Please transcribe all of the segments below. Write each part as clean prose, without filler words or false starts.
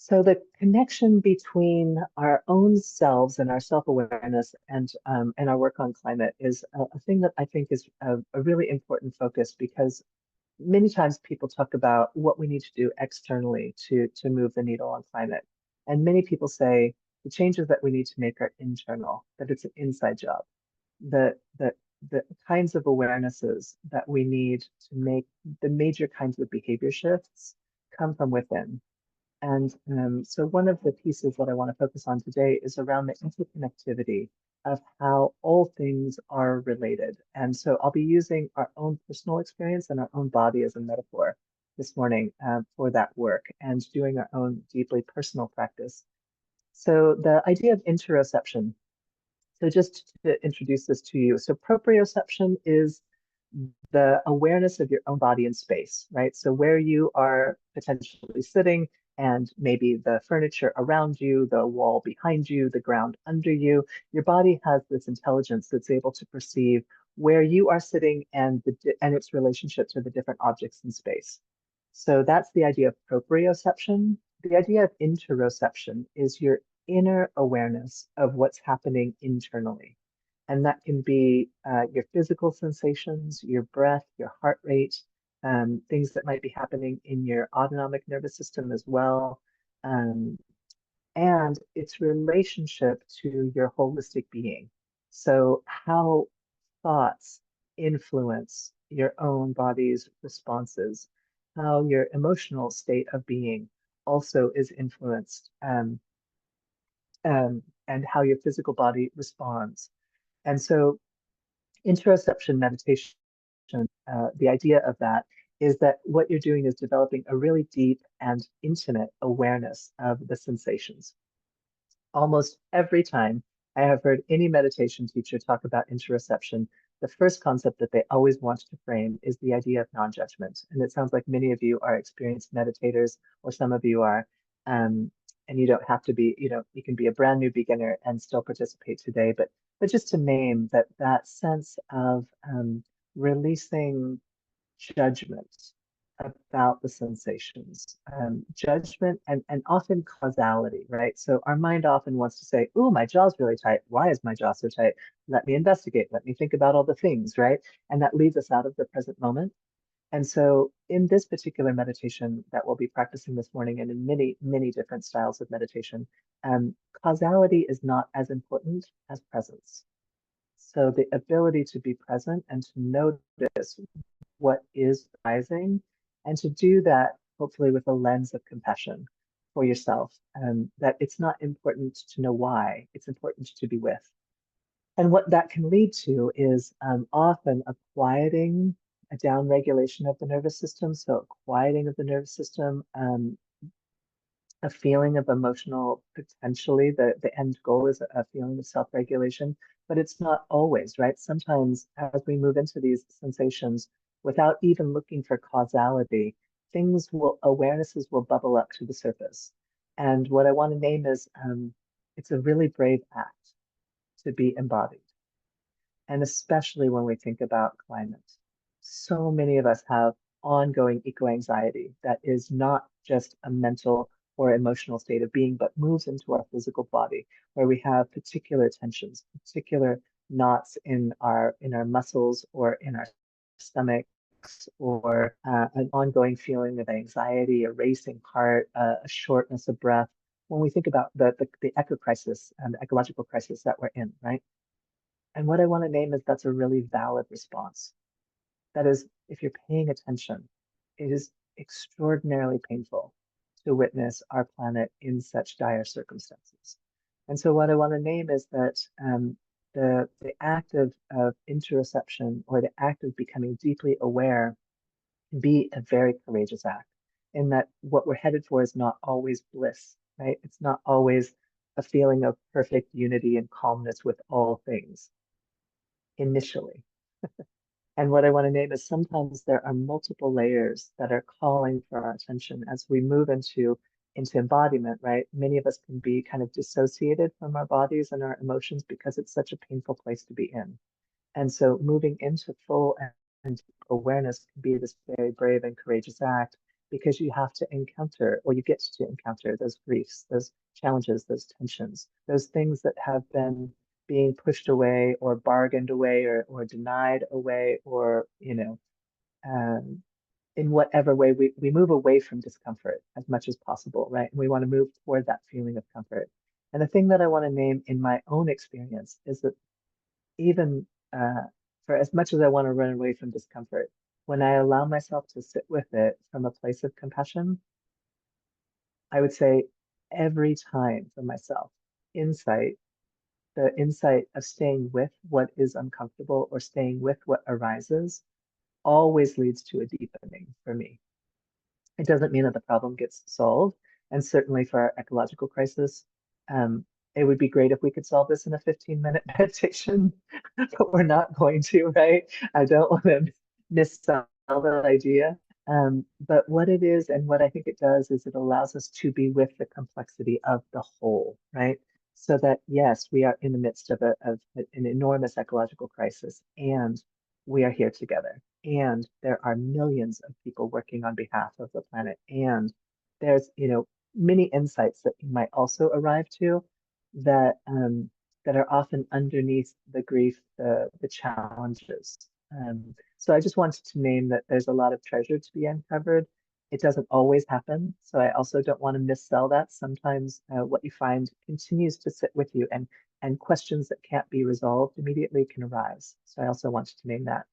So the connection between our own selves and our self-awareness and our work on climate is a thing that I think is a really important focus because many times people talk about what we need to do externally to move the needle on climate. And many people say the changes that we need to make are internal, that it's an inside job. The kinds of awarenesses that we need to make the major kinds of behavior shifts come from within. And so one of the pieces that I want to focus on today is around the interconnectivity of how all things are related. And so I'll be using our own personal experience and our own body as a metaphor this morning for that work and doing our own deeply personal practice. So the idea of interoception. So just to introduce this to you. So proprioception is the awareness of your own body in space, right? So where you are potentially sitting and maybe the furniture around you, the wall behind you, the ground under you, your body has this intelligence that's able to perceive where you are sitting and its relationship to the different objects in space. So that's the idea of proprioception. The idea of interoception is your inner awareness of what's happening internally. And that can be your physical sensations, your breath, your heart rate, things that might be happening in your autonomic nervous system as well, um, and its relationship to your holistic being. So, how thoughts influence your own body's responses, how your emotional state of being also is influenced, and how your physical body responds. And so interoception meditation, the idea of that is that what you're doing is developing a really deep and intimate awareness of the sensations. Almost every time I have heard any meditation teacher talk about interoception, the first concept that they always want to frame is the idea of non-judgment. And it sounds like many of you are experienced meditators, or some of you are. And you don't have to be, you can be a brand new beginner and still participate today. But just to name that sense of releasing judgment about the sensations, judgment and often causality, right? So our mind often wants to say, "Oh, my jaw's really tight. Why is my jaw so tight? Let me investigate. Let me think about all the things," right? And that leads us out of the present moment. And so in this particular meditation that we'll be practicing this morning and in many, many different styles of meditation, causality is not as important as presence. So the ability to be present and to notice what is rising, and to do that hopefully with a lens of compassion for yourself. That it's not important to know why, it's important to be with. And what that can lead to is often a quieting, a down regulation of the nervous system. So a quieting of the nervous system, a feeling of emotional, potentially the end goal is a feeling of self-regulation, but it's not always, right? Sometimes as we move into these sensations, without even looking for causality, awarenesses will bubble up to the surface. And what I want to name is, it's a really brave act to be embodied. And especially when we think about climate. So many of us have ongoing eco-anxiety that is not just a mental or emotional state of being, but moves into our physical body, where we have particular tensions, particular knots in our muscles or in our stomachs, or an ongoing feeling of anxiety, a racing heart, a shortness of breath. When we think about the eco crisis and the ecological crisis that we're in, right? And what I want to name is that's a really valid response. That is, if you're paying attention, it is extraordinarily painful to witness our planet in such dire circumstances. And so what I want to name is that the act of interoception, or the act of becoming deeply aware, can be a very courageous act, in that what we're headed for is not always bliss, right? It's not always a feeling of perfect unity and calmness with all things initially. And what I want to name is sometimes there are multiple layers that are calling for our attention as we move into embodiment, right? Many of us can be kind of dissociated from our bodies and our emotions because it's such a painful place to be in. And so moving into full and awareness can be this very brave and courageous act, because you have to encounter, or you get to encounter those griefs, those challenges, those tensions, those things that have been being pushed away or bargained away or denied away or, um, in whatever way we move away from discomfort as much as possible, right? And we want to move toward that feeling of comfort. And the thing that I want to name in my own experience is that even for as much as I want to run away from discomfort, when I allow myself to sit with it from a place of compassion, I would say every time for myself, insight, the insight of staying with what is uncomfortable or staying with what arises always leads to a deepening for me. It doesn't mean that the problem gets solved. And certainly for our ecological crisis, um, it would be great if we could solve this in a 15-minute meditation, but we're not going to, right? I don't want to missell that idea. But what it is and what I think it does is it allows us to be with the complexity of the whole, right? So that yes, we are in the midst of an enormous ecological crisis, and we are here together. And there are millions of people working on behalf of the planet. And there's, many insights that you might also arrive to that that are often underneath the grief, the challenges. So I just wanted to name that there's a lot of treasure to be uncovered. It doesn't always happen, so I also don't want to missell that. Sometimes what you find continues to sit with you, and questions that can't be resolved immediately can arise. So I also wanted to name that.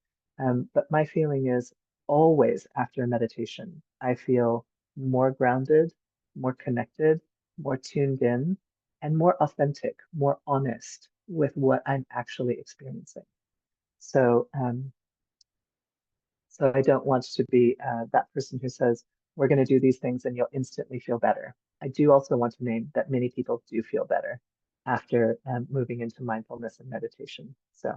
But my feeling is always after a meditation, I feel more grounded, more connected, more tuned in, and more authentic, more honest with what I'm actually experiencing. So, so I don't want to be that person who says, we're going to do these things and you'll instantly feel better. I do also want to name that many people do feel better after moving into mindfulness and meditation. So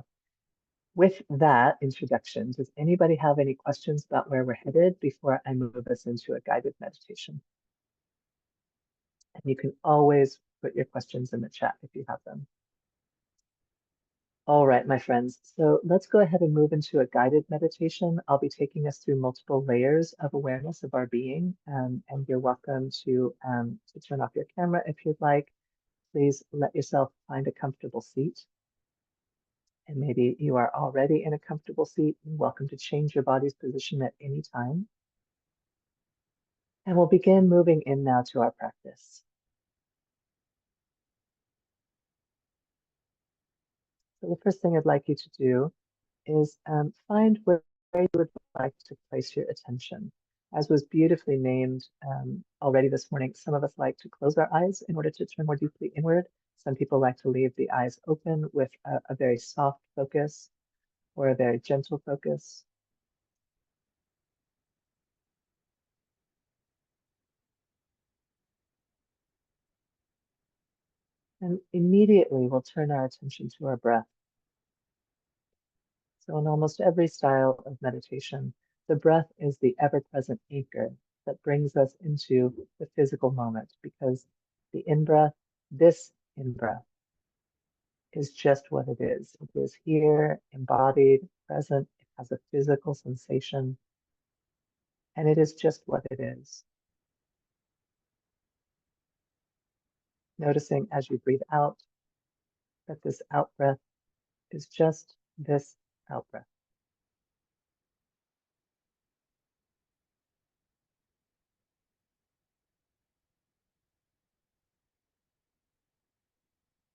with that introduction, does anybody have any questions about where we're headed before I move us into a guided meditation? And you can always put your questions in the chat if you have them. All right, my friends. So let's go ahead and move into a guided meditation. I'll be taking us through multiple layers of awareness of our being, and you're welcome to turn off your camera if you'd like. Please let yourself find a comfortable seat. And maybe you are already in a comfortable seat. You're welcome to change your body's position at any time. And we'll begin moving in now to our practice. So the first thing I'd like you to do is find where you would like to place your attention. As was beautifully named already this morning, some of us like to close our eyes in order to turn more deeply inward. Some people like to leave the eyes open with a very soft focus or a very gentle focus. And immediately we'll turn our attention to our breath. So in almost every style of meditation, the breath is the ever-present anchor that brings us into the physical moment, because the in-breath, this in-breath, is just what it is. It is here, embodied, present. It has a physical sensation, and it is just what it is. Noticing as you breathe out that this out-breath is just this out-breath.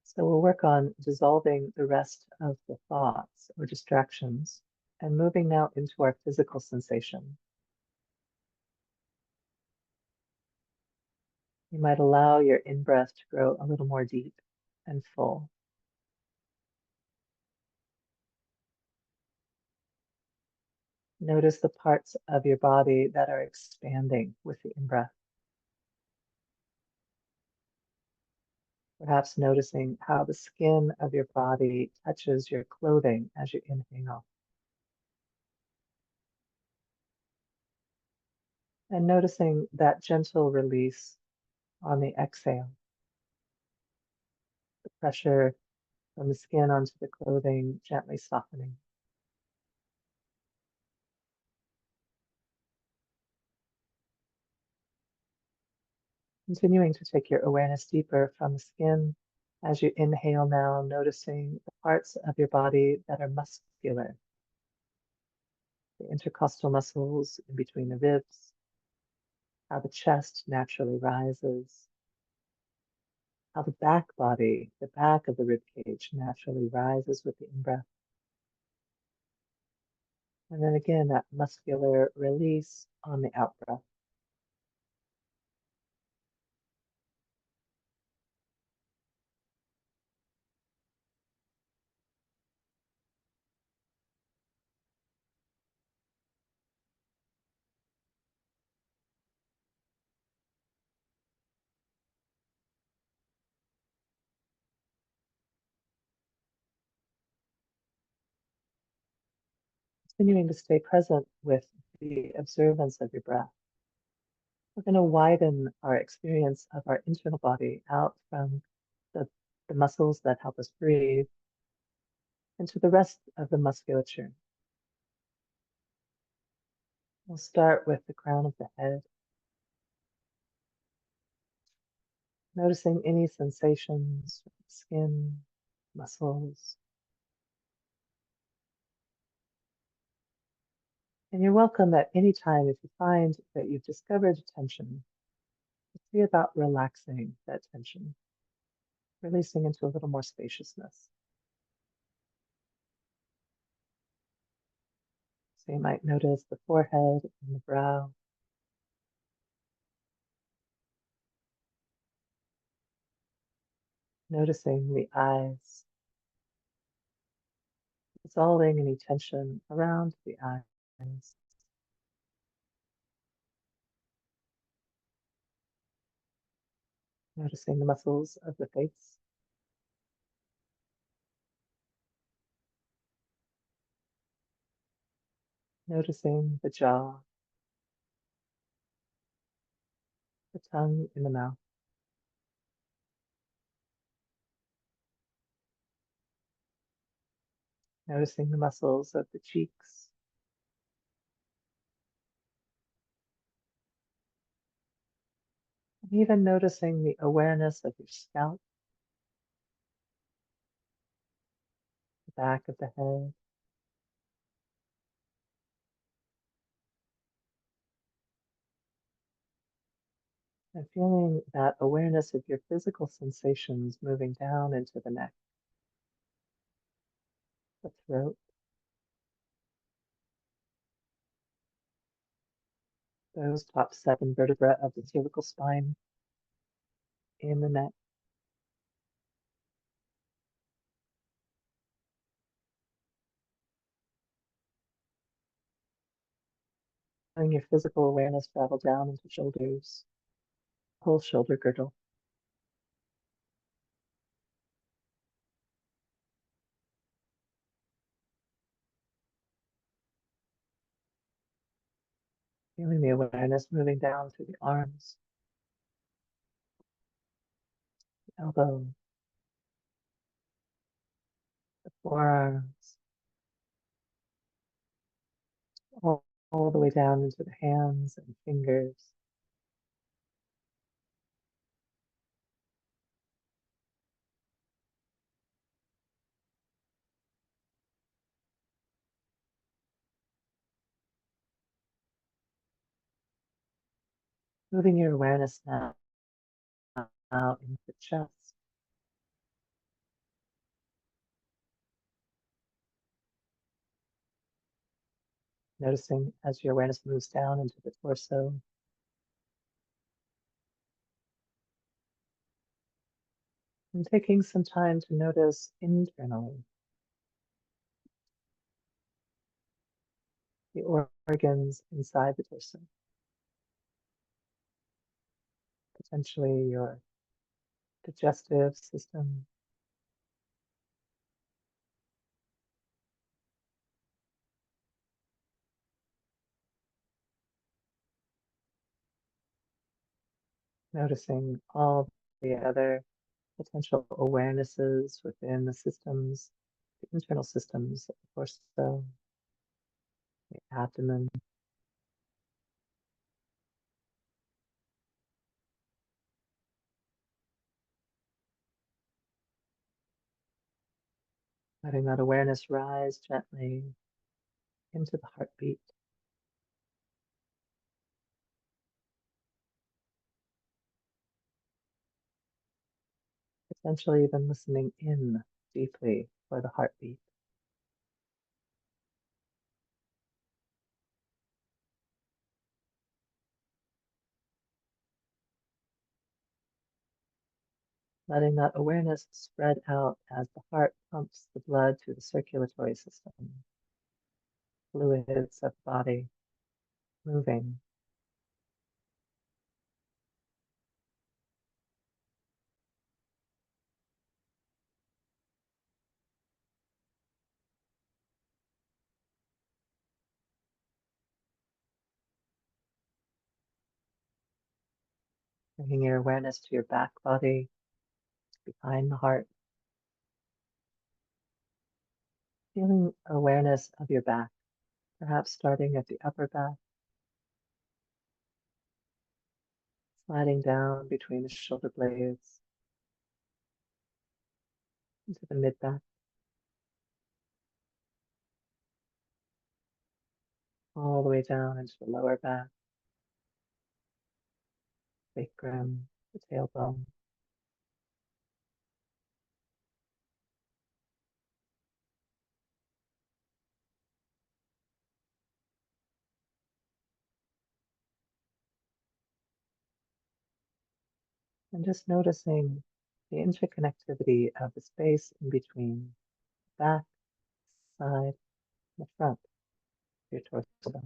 So we'll work on dissolving the rest of the thoughts or distractions and moving now into our physical sensation. You might allow your in-breath to grow a little more deep and full. Notice the parts of your body that are expanding with the in-breath. Perhaps noticing how the skin of your body touches your clothing as you inhale. And noticing that gentle release on the exhale. The pressure from the skin onto the clothing gently softening. Continuing to take your awareness deeper from the skin as you inhale now, noticing the parts of your body that are muscular, the intercostal muscles in between the ribs, how the chest naturally rises, how the back body, the back of the rib cage naturally rises with the in-breath. And then again, that muscular release on the out-breath. Continuing to stay present with the observance of your breath. We're going to widen our experience of our internal body out from the muscles that help us breathe into the rest of the musculature. We'll start with the crown of the head, noticing any sensations, skin, muscles. And you're welcome at any time if you find that you've discovered tension. See about relaxing that tension, releasing into a little more spaciousness. So you might notice the forehead and the brow. Noticing the eyes, dissolving any tension around the eyes. Noticing the muscles of the face. Noticing the jaw, the tongue in the mouth. Noticing the muscles of the cheeks. And even noticing the awareness of your scalp, the back of the head. And feeling that awareness of your physical sensations moving down into the neck, the throat, those top 7 vertebrae of the cervical spine in the neck. Letting your physical awareness travel down into shoulders, whole shoulder girdle. Feeling the awareness moving down through the arms, the elbow, the forearms, all the way down into the hands and fingers. Moving your awareness now out into the chest. Noticing as your awareness moves down into the torso. And taking some time to notice internally the organs inside the torso. Potentially your digestive system, noticing all the other potential awarenesses within the systems, the internal systems of the torso, the abdomen, letting that awareness rise gently into the heartbeat, essentially even listening in deeply for the heartbeat. Letting that awareness spread out as the heart pumps the blood through the circulatory system, fluids of the body moving, bringing your awareness to your back body, behind the heart, feeling awareness of your back, perhaps starting at the upper back, sliding down between the shoulder blades into the mid back, all the way down into the lower back, sacrum, the tailbone, and just noticing the interconnectivity of the space in between the back, side, and the front of your torso bone.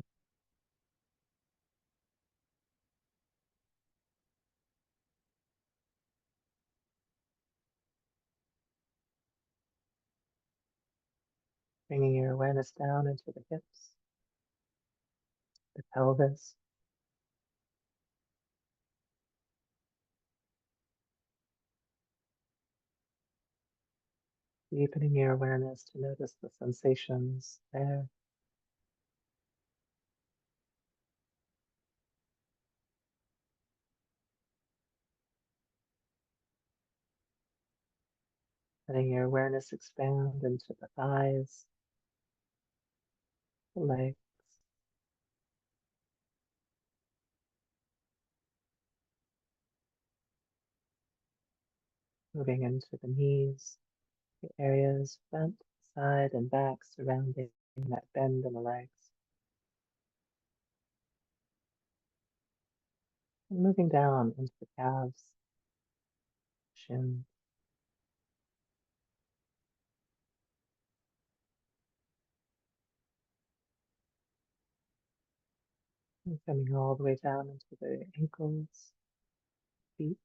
Bringing your awareness down into the hips, the pelvis, deepening your awareness to notice the sensations there, letting your awareness expand into the thighs, the legs, moving into the knees, the areas front, side, and back surrounding that bend in the legs, and moving down into the calves, shins, and coming all the way down into the ankles, feet,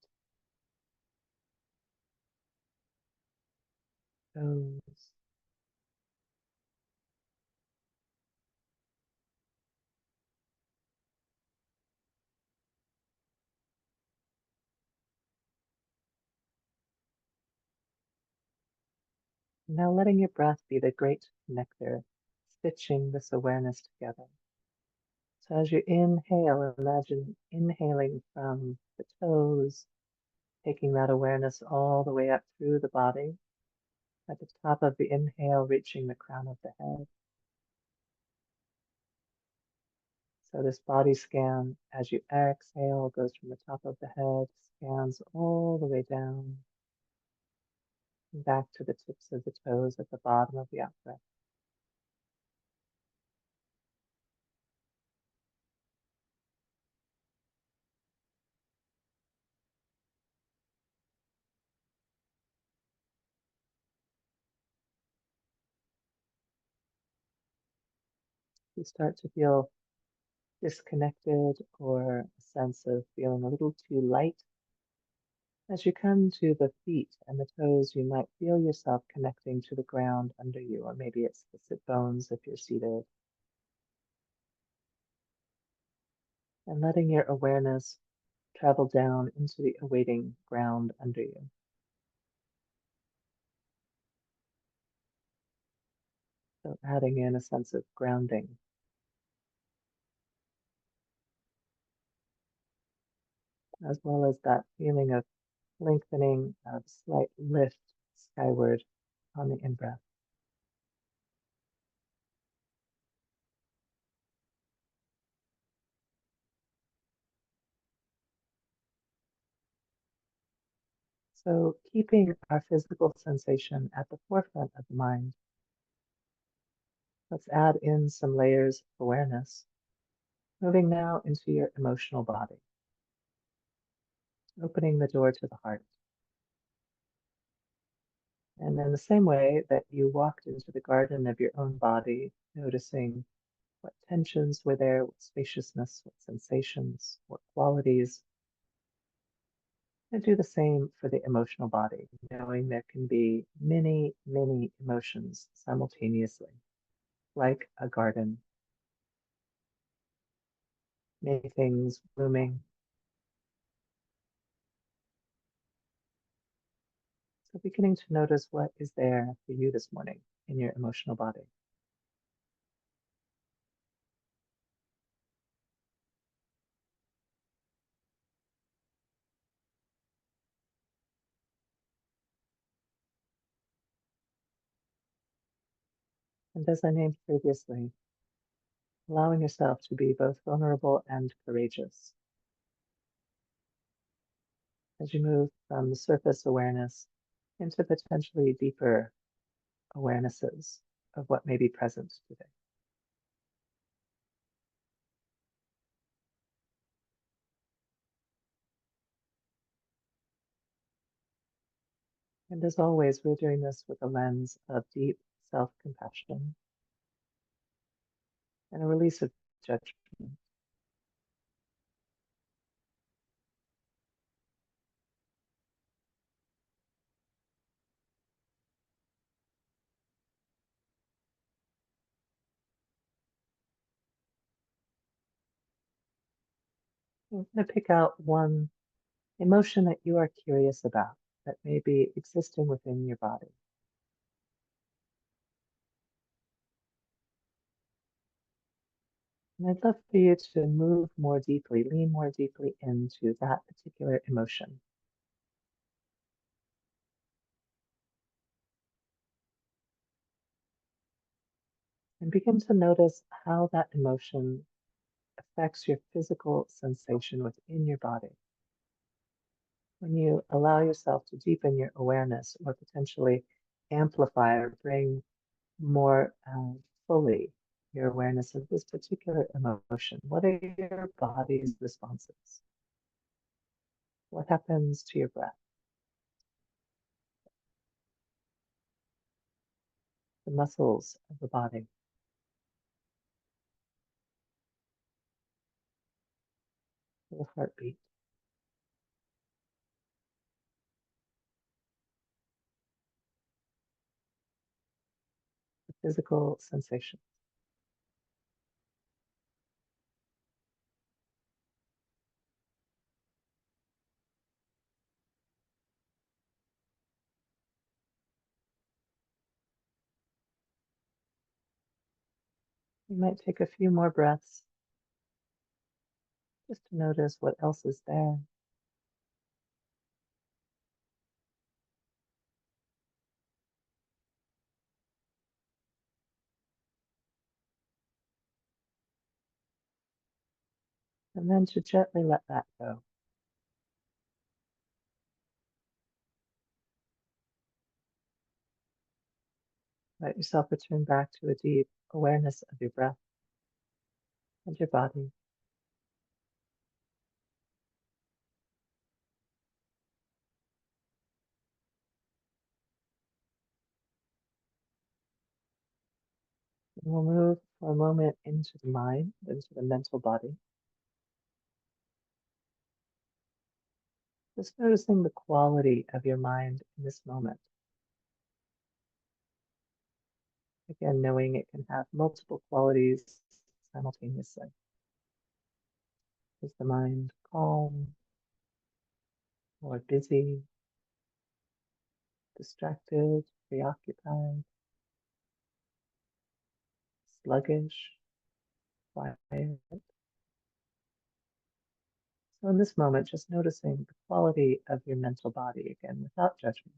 toes, now letting your breath be the great connector, stitching this awareness together. So as you inhale, imagine inhaling from the toes, taking that awareness all the way up through the body. At the top of the inhale, reaching the crown of the head. So this body scan, as you exhale, goes from the top of the head, scans all the way down, back to the tips of the toes at the bottom of the out breath. You start to feel disconnected or a sense of feeling a little too light. As you come to the feet and the toes, you might feel yourself connecting to the ground under you, or maybe it's the sit bones if you're seated. And letting your awareness travel down into the awaiting ground under you. So adding in a sense of grounding, as well as that feeling of lengthening, of slight lift skyward on the in-breath. So, keeping our physical sensation at the forefront of the mind, let's add in some layers of awareness, moving now into your emotional body, opening the door to the heart. And in the same way that you walked into the garden of your own body, noticing what tensions were there, what spaciousness, what sensations, what qualities, and do the same for the emotional body, knowing there can be many, many emotions simultaneously, like a garden, many things blooming. So beginning to notice what is there for you this morning in your emotional body. And as I named previously, allowing yourself to be both vulnerable and courageous as you move from the surface awareness into potentially deeper awarenesses of what may be present today. And as always, we're doing this with a lens of deep self-compassion and a release of judgment. I'm going to pick out one emotion that you are curious about that may be existing within your body. And I'd love for you to move more deeply, lean more deeply into that particular emotion. And begin to notice how that emotion affects your physical sensation within your body. When you allow yourself to deepen your awareness or potentially amplify or bring more fully your awareness of this particular emotion, what are your body's responses? What happens to your breath, the muscles of the body, the heartbeat, the physical sensations? You might take a few more breaths just to notice what else is there. And then to gently let that go. Let yourself return back to a deep awareness of your breath and your body. And we'll move for a moment into the mind, into the mental body. Just noticing the quality of your mind in this moment. Again, knowing it can have multiple qualities simultaneously. Is the mind calm or busy, distracted, preoccupied, sluggish, quiet? So in this moment, just noticing the quality of your mental body again without judgment.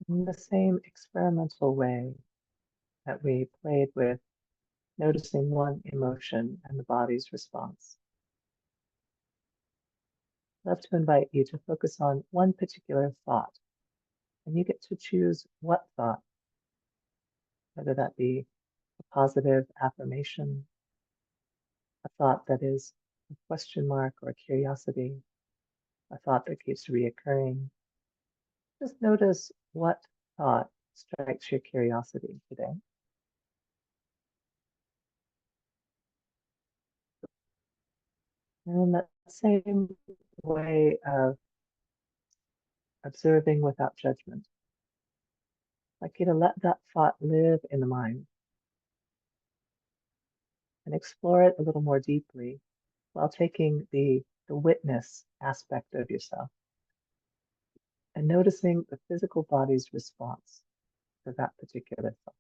In the same experimental way that we played with noticing one emotion and the body's response, I'd love to invite you to focus on one particular thought, and you get to choose what thought, whether that be a positive affirmation, a thought that is a question mark or curiosity, a thought that keeps reoccurring. Just notice what thought strikes your curiosity today. And in that same way of observing without judgment, I'd like you to let that thought live in the mind and explore it a little more deeply while taking the witness aspect of yourself and noticing the physical body's response to that particular thought.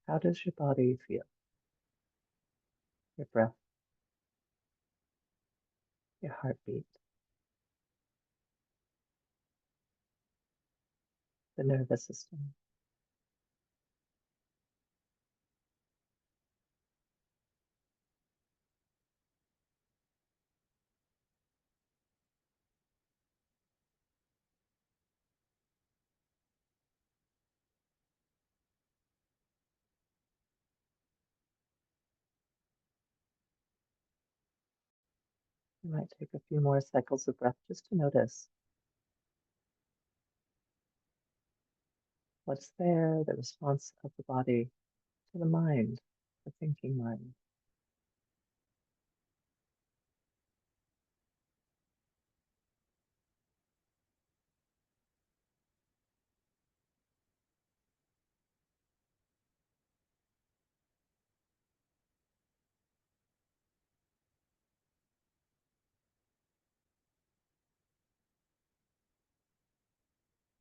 How does your body feel? Your breath, your heartbeat, the nervous system. You might take a few more cycles of breath just to notice what's there, the response of the body to the mind, the thinking mind.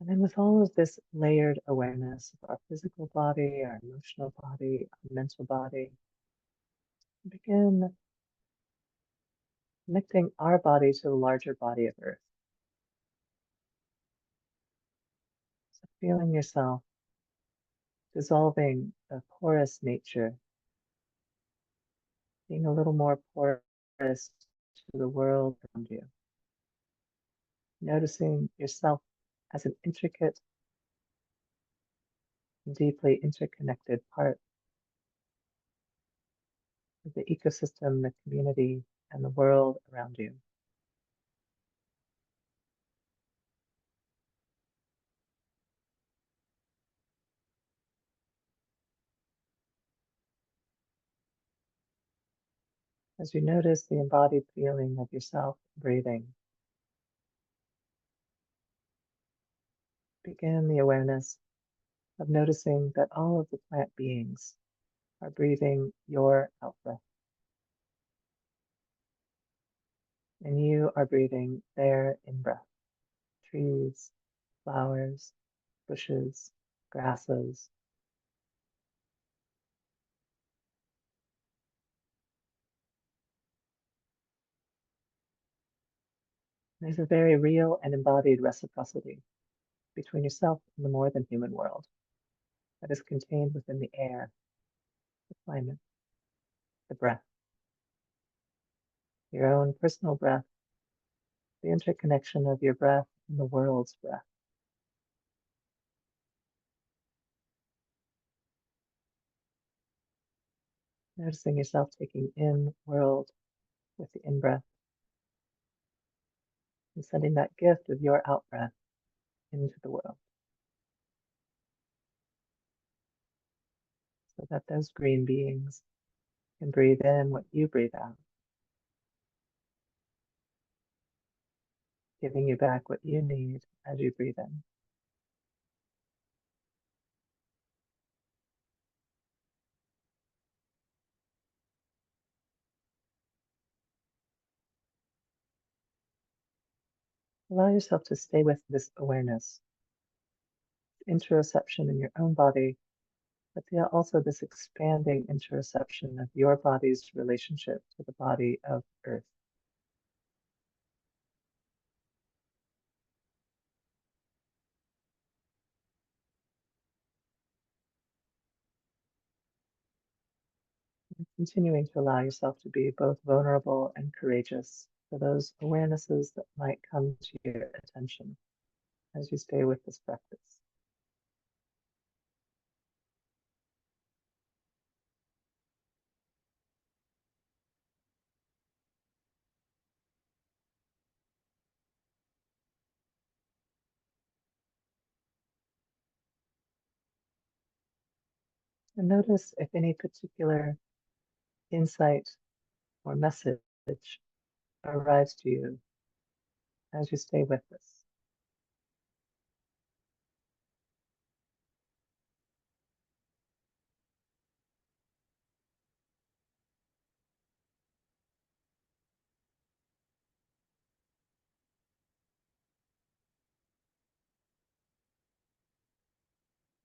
And then with all of this layered awareness of our physical body, our emotional body, our mental body, begin connecting our body to the larger body of Earth. So feeling yourself dissolving the porous nature, being a little more porous to the world around you. Noticing yourself as an intricate, deeply interconnected part of the ecosystem, the community, and the world around you. As you notice the embodied feeling of yourself breathing, begin the awareness of noticing that all of the plant beings are breathing your out breath, and you are breathing their in breath. Trees, flowers, bushes, grasses. There's a very real and embodied reciprocity between yourself and the more than human world that is contained within the air, the climate, the breath, your own personal breath, the interconnection of your breath and the world's breath. Noticing yourself taking in world with the in-breath and sending that gift of your out-breath into the world so that those green beings can breathe in what you breathe out, giving you back what you need as you breathe in. Allow yourself to stay with this awareness, interoception in your own body, but also this expanding interoception of your body's relationship to the body of Earth. continuing to allow yourself to be both vulnerable and courageous for those awarenesses that might come to your attention as you stay with this practice. And notice if any particular insight or message arrives to you as you stay with this.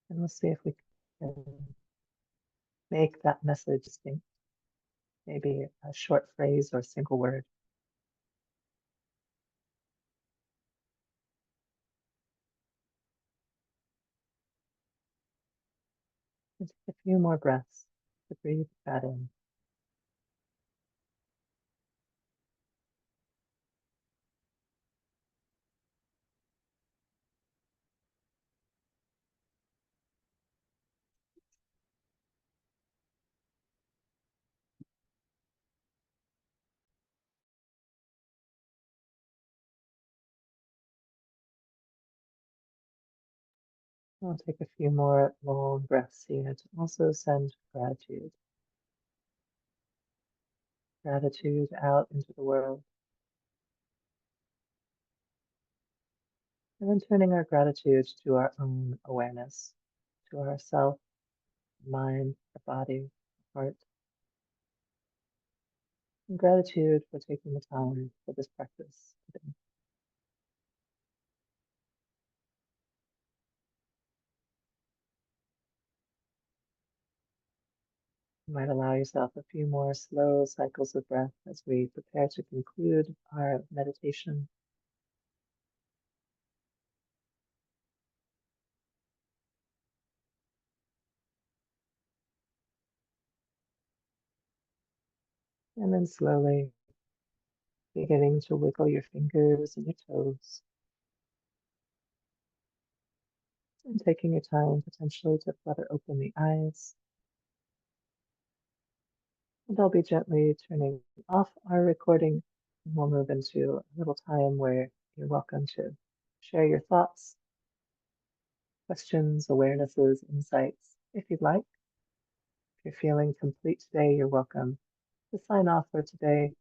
And we'll see if we can make that message distinct, maybe a short phrase or a single word. And take a few more breaths to breathe that in. I'll take a few more long breaths here to also send gratitude. Gratitude out into the world. And then turning our gratitude to our own awareness, to ourself, mind, our body, heart. And gratitude for taking the time for this practice today. You might allow yourself a few more slow cycles of breath as we prepare to conclude our meditation. And then slowly beginning to wiggle your fingers and your toes. And taking your time potentially to flutter open the eyes. And I'll be gently turning off our recording. And we'll move into a little time where you're welcome to share your thoughts, questions, awarenesses, insights, if you'd like. If you're feeling complete today, you're welcome to sign off for today.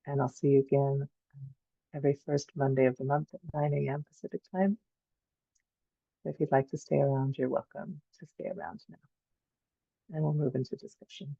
And I'll see you again every first Monday of the month at 9 a.m. Pacific time. If you'd like to stay around, you're welcome to stay around now. And we'll move into discussion.